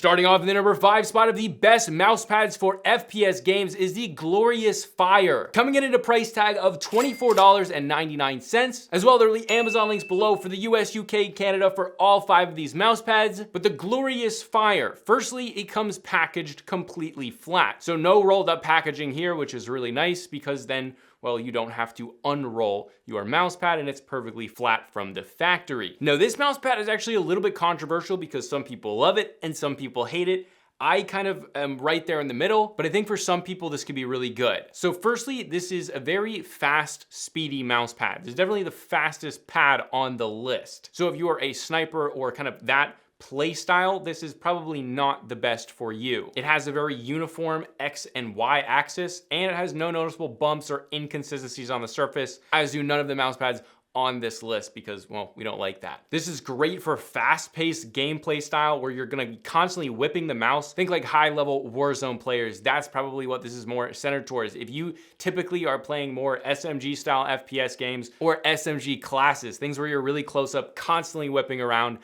Starting off in the number 5 spot of the best mouse pads for FPS games is the Glorious Fire, coming in at a price tag of $24.99. As well, there will be Amazon links below for the US, UK, Canada for all 5 of these mouse pads. But the Glorious Fire, firstly, it comes packaged completely flat. So no rolled up packaging here, which is really nice because then, well, you don't have to unroll your mouse pad and it's perfectly flat from the factory. Now, this mouse pad is actually a little bit controversial because some people love it and some people hate it. I kind of am right there in the middle, but I think for some people this could be really good. So firstly, this is a very fast, speedy mouse pad. It's definitely the fastest pad on the list. So if you are a sniper or kind of that play style, this is probably not the best for you. It has a very uniform X and Y axis, and it has no noticeable bumps or inconsistencies on the surface, as do none of the mouse pads on this list because, well, we don't like that. This is great for fast-paced gameplay style where you're gonna be constantly whipping the mouse. Think like high-level Warzone players. That's probably what this is more centered towards. If you typically are playing more SMG-style FPS games or SMG classes, things where you're really close up, constantly whipping around,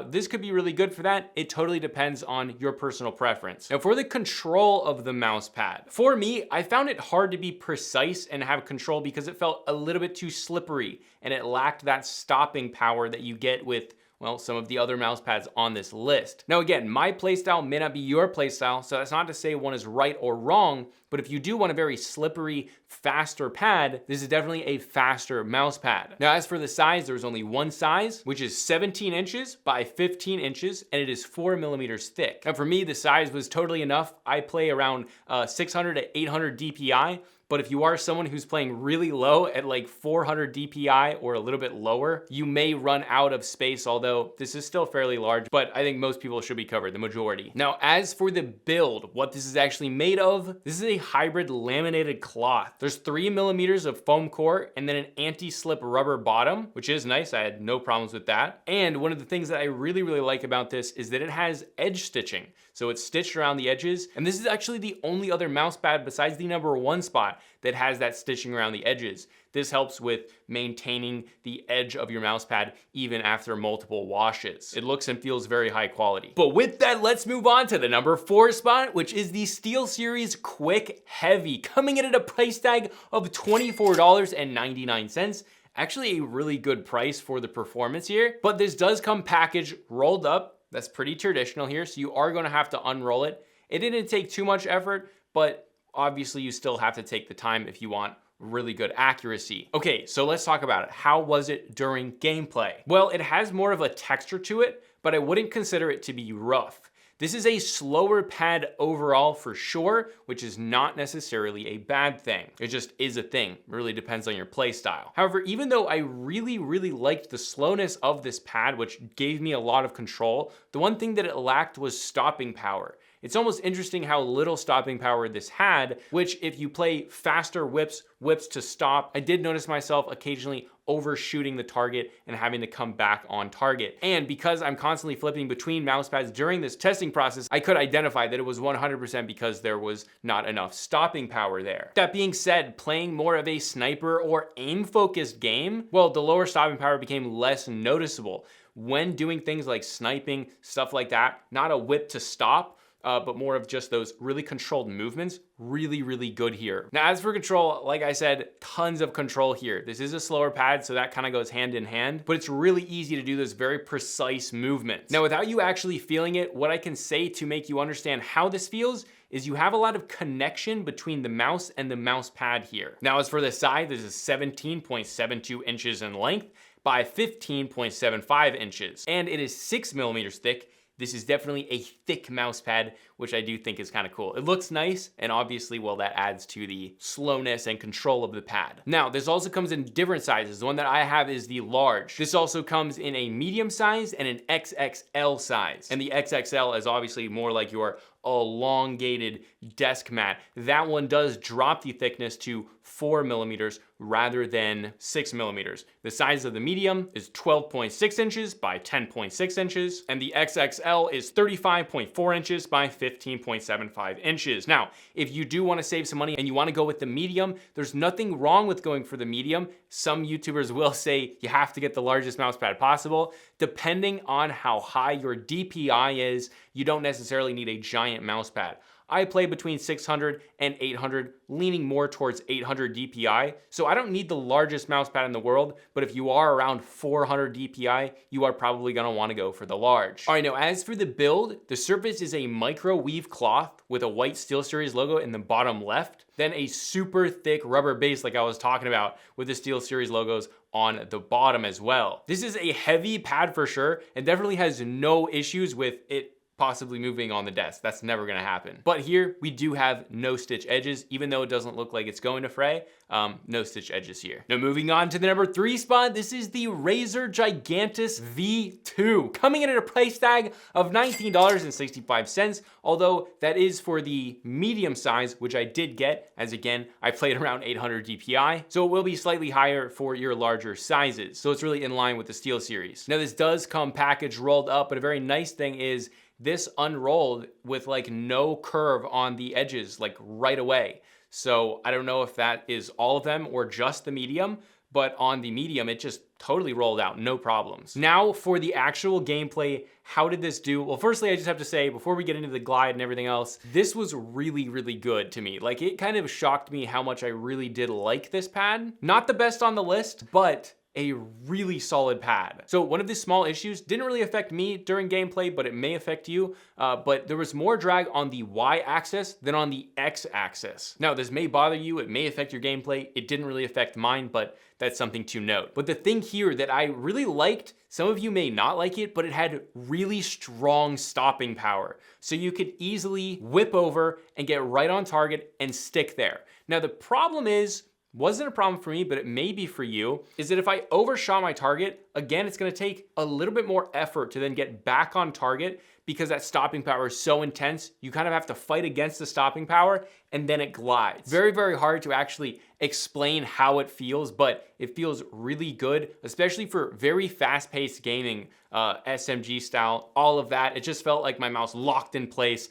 this could be really good for that. It totally depends on your personal preference. Now, for the control of the mouse pad, for me, I found it hard to be precise and have control because it felt a little bit too slippery and it lacked that stopping power that you get with, well, some of the other mouse pads on this list. Now again, my playstyle may not be your playstyle, so that's not to say one is right or wrong, but if you do want a very slippery, faster pad, this is definitely a faster mouse pad. Now, as for the size, there's only one size, which is 17 inches by 15 inches, and it is 4 millimeters thick. Now for me, the size was totally enough. I play around 600 to 800 DPI, but if you are someone who's playing really low at like 400 DPI or a little bit lower, you may run out of space, although this is still fairly large, but I think most people should be covered, the majority. Now, as for the build, what this is actually made of, this is a hybrid laminated cloth. There's 3 millimeters of foam core and then an anti-slip rubber bottom, which is nice. I had no problems with that. And one of the things that I really like about this is that it has edge stitching. So it's stitched around the edges. And this is actually the only other mouse pad besides the number 1 spot that has that stitching around the edges. This helps with maintaining the edge of your mouse pad even after multiple washes. It looks and feels very high quality. But with that, let's move on to the number 4 spot, which is the SteelSeries Quick Heavy, coming in at a price tag of $24.99. Actually a really good price for the performance here, but this does come packaged rolled up. That's pretty traditional here, so you are gonna have to unroll it. It didn't take too much effort, but obviously you still have to take the time if you want really good accuracy. Okay, so let's talk about it. How was it during gameplay? Well, it has more of a texture to it, but I wouldn't consider it to be rough. This is a slower pad overall for sure, which is not necessarily a bad thing. It just is a thing. It really depends on your play style. However, even though I really liked the slowness of this pad, which gave me a lot of control, the one thing that it lacked was stopping power. It's almost interesting how little stopping power this had, which if you play faster whips to stop, I did notice myself occasionally overshooting the target and having to come back on target. And because I'm constantly flipping between mouse pads during this testing process, I could identify that it was 100% because there was not enough stopping power there. That being said, playing more of a sniper or aim-focused game, well, the lower stopping power became less noticeable. When doing things like sniping, stuff like that, not a whip to stop, but more of just those really controlled movements, really good here. Now, as for control, like I said, tons of control here. This is a slower pad, so that kind of goes hand in hand, but it's really easy to do those very precise movements. Now, without you actually feeling it, what I can say to make you understand how this feels is you have a lot of connection between the mouse and the mouse pad here. Now, as for the size, this is 17.72 inches in length by 15.75 inches, and it is 6 millimeters thick. This is definitely a thick mouse pad, which I do think is kind of cool. It looks nice, and obviously, well, that adds to the slowness and control of the pad. Now, this also comes in different sizes. The one that I have is the large. This also comes in a medium size and an XXL size. And the XXL is obviously more like your elongated desk mat. That one does drop the thickness to 4 millimeters rather than 6 millimeters. The size of the medium is 12.6 inches by 10.6 inches, and the XXL is 35.4 inches by 15.75 inches. Now, if you do want to save some money and you want to go with the medium, there's nothing wrong with going for the medium. Some YouTubers will say you have to get the largest mouse pad possible. Depending on how high your DPI is, you don't necessarily need a giant mouse pad. I play between 600 and 800, leaning more towards 800 DPI. So I don't need the largest mouse pad in the world, but if you are around 400 DPI, you are probably gonna wanna go for the large. All right, now as for the build, the surface is a microweave cloth with a white SteelSeries logo in the bottom left, then a super thick rubber base like I was talking about with the SteelSeries logos on the bottom as well. This is a heavy pad for sure, and definitely has no issues with it possibly moving on the desk. That's never gonna happen. But here we do have no stitch edges, even though it doesn't look like it's going to fray, no stitch edges here. Now moving on to the number 3 spot, this is the Razer Gigantus V2, coming in at a price tag of $19.65, although that is for the medium size, which I did get, as again, I played around 800 DPI, so it will be slightly higher for your larger sizes. So it's really in line with the SteelSeries. Now this does come packaged rolled up, but a very nice thing is this unrolled with like no curve on the edges, like right away. So I don't know if that is all of them or just the medium, but on the medium, it just totally rolled out, no problems. Now for the actual gameplay, how did this do? Well, firstly, I just have to say, before we get into the glide and everything else, this was really, really good to me. Like it kind of shocked me how much I really did like this pad. Not the best on the list, but a really solid pad. So one of the small issues didn't really affect me during gameplay, but it may affect you. But there was more drag on the Y-axis than on the X-axis. Now this may bother you, it may affect your gameplay. It didn't really affect mine, but that's something to note. But the thing here that I really liked, some of you may not like it, but it had really strong stopping power. So you could easily whip over and get right on target and stick there. Now the problem is, wasn't a problem for me, but it may be for you, is that if I overshot my target, again, it's gonna take a little bit more effort to then get back on target because that stopping power is so intense, you kind of have to fight against the stopping power and then it glides. Very, very hard to actually explain how it feels, but it feels really good, especially for very fast-paced gaming, SMG style, all of that. It just felt like my mouse locked in place.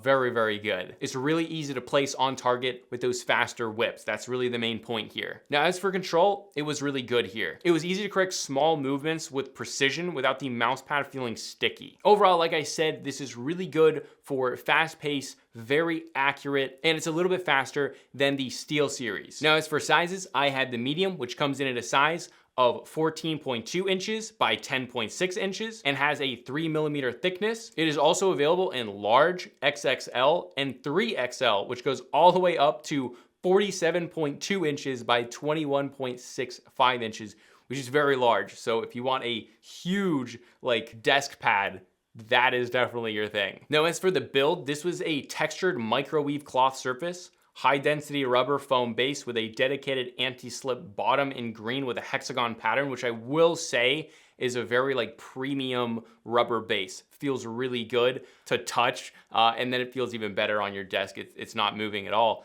Very, very good. It's really easy to place on target with those faster whips. That's really the main point here. Now, as for control, it was really good here. It was easy to correct small movements with precision without the mouse pad feeling sticky. Overall, like I said, this is really good for fast pace, very accurate, and it's a little bit faster than the SteelSeries. Now, as for sizes, I had the medium, which comes in at a size of 14.2 inches by 10.6 inches and has a 3 millimeter thickness. It is also available in large, XXL, and 3XL, which goes all the way up to 47.2 inches by 21.65 inches, which is very large. So if you want a huge like desk pad, that is definitely your thing. Now, as for the build, this was a textured microweave cloth surface, high density rubber foam base with a dedicated anti-slip bottom in green with a hexagon pattern, which I will say is a very like premium rubber base. Feels really good to touch, and then it feels even better on your desk. It's not moving at all.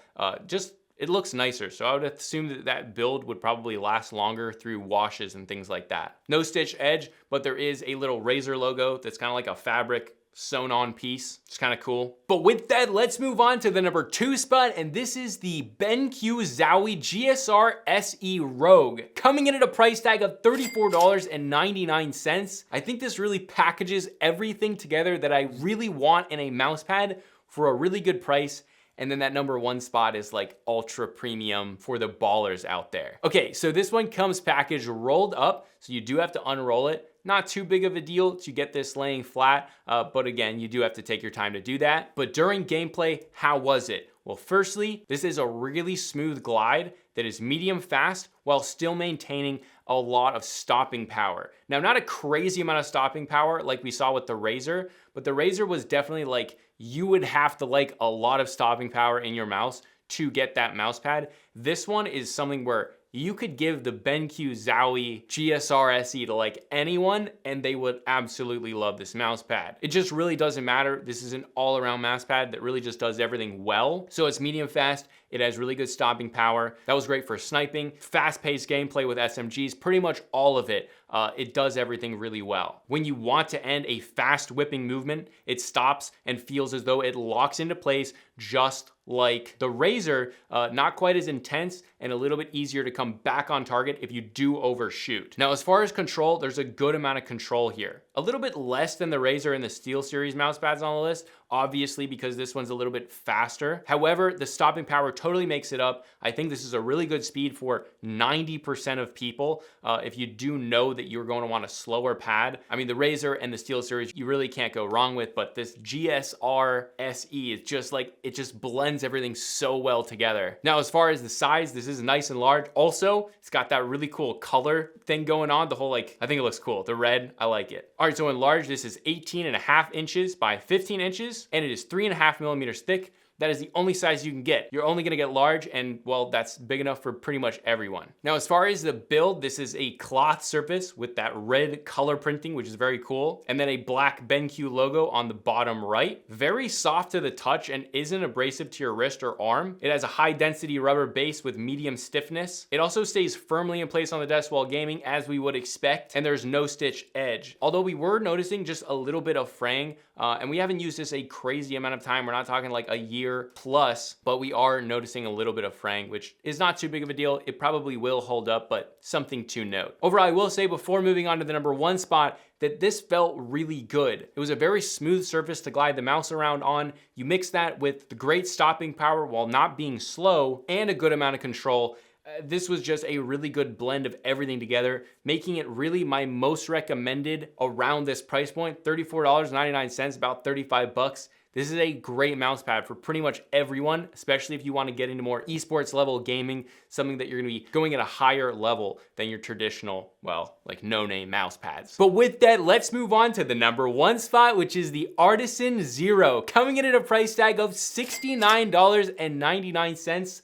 It looks nicer, so I would assume that that build would probably last longer through washes and things like that. No stitch edge, but there is a little Razer logo that's kind of like a fabric sewn on piece. It's kind of cool. But with that, let's move on to the number 2 spot, and this is the BenQ Zowie GSR SE Rogue, coming in at a price tag of $34.99. I think this really packages everything together that I really want in a mouse pad for a really good price. And then that number 1 spot is like ultra premium for the ballers out there. Okay, so this one comes packaged rolled up, so you do have to unroll it. Not too big of a deal to get this laying flat, but again, you do have to take your time to do that. But during gameplay, how was it? Well, firstly, this is a really smooth glide that is medium fast while still maintaining a lot of stopping power. Now, not a crazy amount of stopping power like we saw with the Razer, but the Razer was definitely like, you would have to like a lot of stopping power in your mouse to get that mouse pad. This one is something where you could give the BenQ Zowie GSR SE to like anyone and they would absolutely love this mouse pad. It just really doesn't matter. This is an all-around mouse pad that really just does everything well. So it's medium fast. It has really good stopping power. That was great for sniping, fast-paced gameplay with SMGs, pretty much all of it. It does everything really well. When you want to end a fast whipping movement, it stops and feels as though it locks into place just like the Razor, not quite as intense and a little bit easier to come back on target if you do overshoot. Now, as far as control, there's a good amount of control here. A little bit less than the Razor and the SteelSeries mouse pads on the list, obviously because this one's a little bit faster. However, the stopping power totally makes it up. I think this is a really good speed for 90% of people. If you do know that you're going to want a slower pad, I mean, the Razor and the SteelSeries, you really can't go wrong with, but this GSR SE is just like, it just blends everything so well together. Now, as far as the size, this is nice and large. Also, it's got that really cool color thing going on. The whole, like, I think it looks cool. The red, I like it. All right, so in large, this is 18.5 inches by 15 inches, and it is 3.5 millimeters thick. That is the only size you can get. You're only gonna get large, and well, that's big enough for pretty much everyone. Now, as far as the build, this is a cloth surface with that red color printing, which is very cool, and then a black BenQ logo on the bottom right. Very soft to the touch and isn't abrasive to your wrist or arm. It has a high density rubber base with medium stiffness. It also stays firmly in place on the desk while gaming, as we would expect, and there's no stitch edge. Although we were noticing just a little bit of fraying, and we haven't used this a crazy amount of time. We're not talking like a year plus, but we are noticing a little bit of fraying, which is not too big of a deal. It probably will hold up, but something to note. Overall, I will say before moving on to the number 1 spot that this felt really good. It was a very smooth surface to glide the mouse around on. You mix that with the great stopping power while not being slow and a good amount of control. This was just a really good blend of everything together, making it really my most recommended around this price point, $34.99, about 35 bucks. This is a great mouse pad for pretty much everyone, especially if you want to get into more esports level gaming, something that you're going to be going at a higher level than your traditional, well, like no-name mouse pads. But with that, let's move on to the number 1 spot, which is the Artisan Zero, coming in at a price tag of $69.99.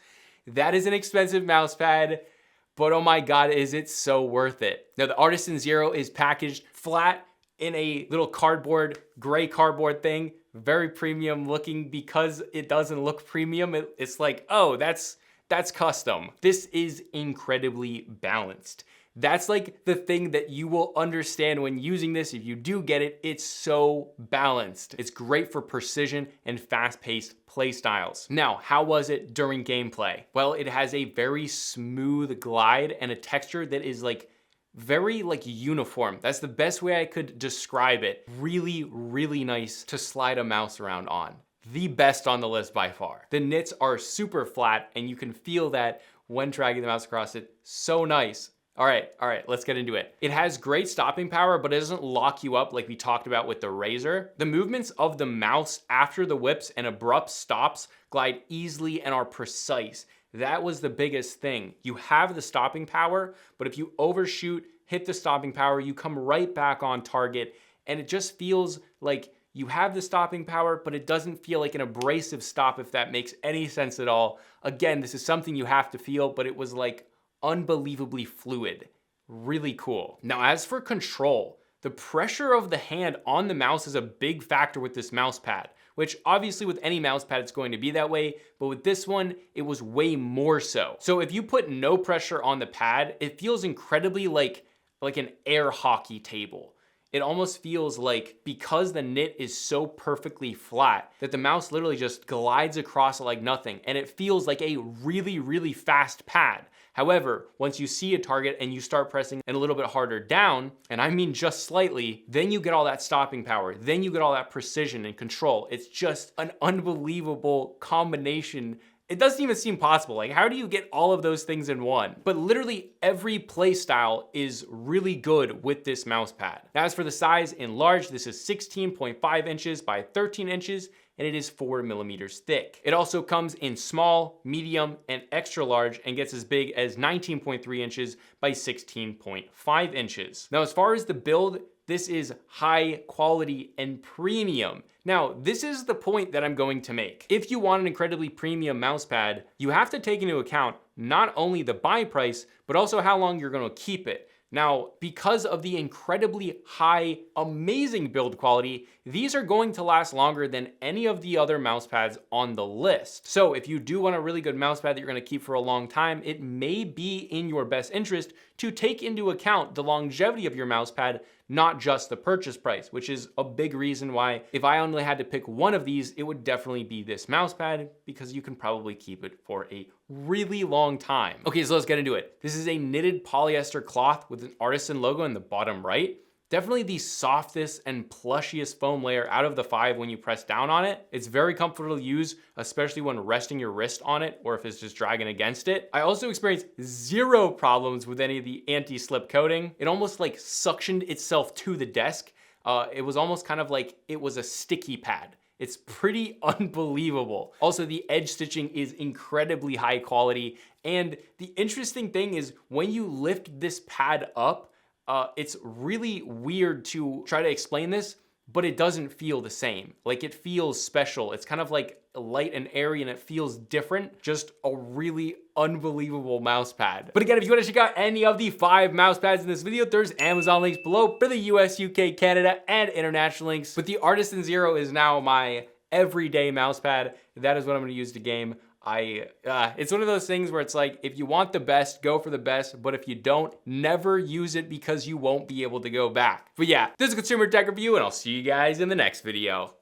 That is an expensive mouse pad, but oh my God, is it so worth it. Now, the Artisan Zero is packaged flat in a little cardboard, gray cardboard thing, very premium looking. Because it doesn't look premium, it's like, oh, that's custom. This is incredibly balanced. That's like the thing that you will understand when using this. If you do get it, it's so balanced. It's great for precision and fast-paced play styles. Now, how was it during gameplay? Well, it has a very smooth glide and a texture that is like very like uniform. That's the best way I could describe it. Really, really nice to slide a mouse around on. The best on the list by far. The nits are super flat and you can feel that when dragging the mouse across it. So nice. All right, let's get into it. It has great stopping power, but it doesn't lock you up like we talked about with the Razor. The movements of the mouse after the whips and abrupt stops glide easily and are precise. That was the biggest thing. You have the stopping power, but if you overshoot, hit the stopping power, you come right back on target, and it just feels like you have the stopping power, but it doesn't feel like an abrasive stop, if that makes any sense at all. Again, this is something you have to feel, but it was like unbelievably fluid. Really cool. Now, as for control, the pressure of the hand on the mouse is a big factor with this mouse pad, which obviously with any mouse pad it's going to be that way, but with this one, it was way more so. So if you put no pressure on the pad, it feels incredibly like an air hockey table. It almost feels like, because the nit is so perfectly flat, that the mouse literally just glides across it like nothing, and it feels like a really, really fast pad. However, once you see a target and you start pressing it a little bit harder down, and I mean just slightly, then you get all that stopping power, then you get all that precision and control. It's just an unbelievable combination. It doesn't even seem possible. Like, how do you get all of those things in one? But literally every play style is really good with this mouse pad. Now, as for the size, in large, this is 16.5 inches by 13 inches, and it is 4 millimeters thick. It also comes in small, medium, and extra large, and gets as big as 19.3 inches by 16.5 inches. Now, as far as the build, this is high quality and premium. Now, this is the point that I'm going to make. If you want an incredibly premium mouse pad, you have to take into account not only the buy price, but also how long you're gonna keep it. Now, because of the incredibly high, amazing build quality, these are going to last longer than any of the other mouse pads on the list. So if you do want a really good mouse pad that you're gonna keep for a long time, it may be in your best interest to take into account the longevity of your mouse pad, not just the purchase price, which is a big reason why if I only had to pick one of these, it would definitely be this mouse pad, because you can probably keep it for a really long time. Okay, so let's get into it. This is a knitted polyester cloth with an Artisan logo in the bottom right. Definitely the softest and plushiest foam layer out of the 5 when you press down on it. It's very comfortable to use, especially when resting your wrist on it or if it's just dragging against it. I also experienced 0 problems with any of the anti-slip coating. It almost like suctioned itself to the desk. It was almost kind of like it was a sticky pad. It's pretty unbelievable. Also, the edge stitching is incredibly high quality. And the interesting thing is when you lift this pad up, it's really weird to try to explain this, but it doesn't feel the same. Like, it feels special. It's kind of like light and airy and it feels different. Just a really unbelievable mouse pad. But again, if you want to check out any of the 5 mouse pads in this video, there's Amazon links below for the US, UK, Canada, and international links. But the Artisan Zero is now my everyday mouse pad. That is what I'm going to use to game. It's one of those things where it's like, if you want the best, go for the best, but if you don't, never use it because you won't be able to go back. But yeah, this is a consumer tech review, and I'll see you guys in the next video.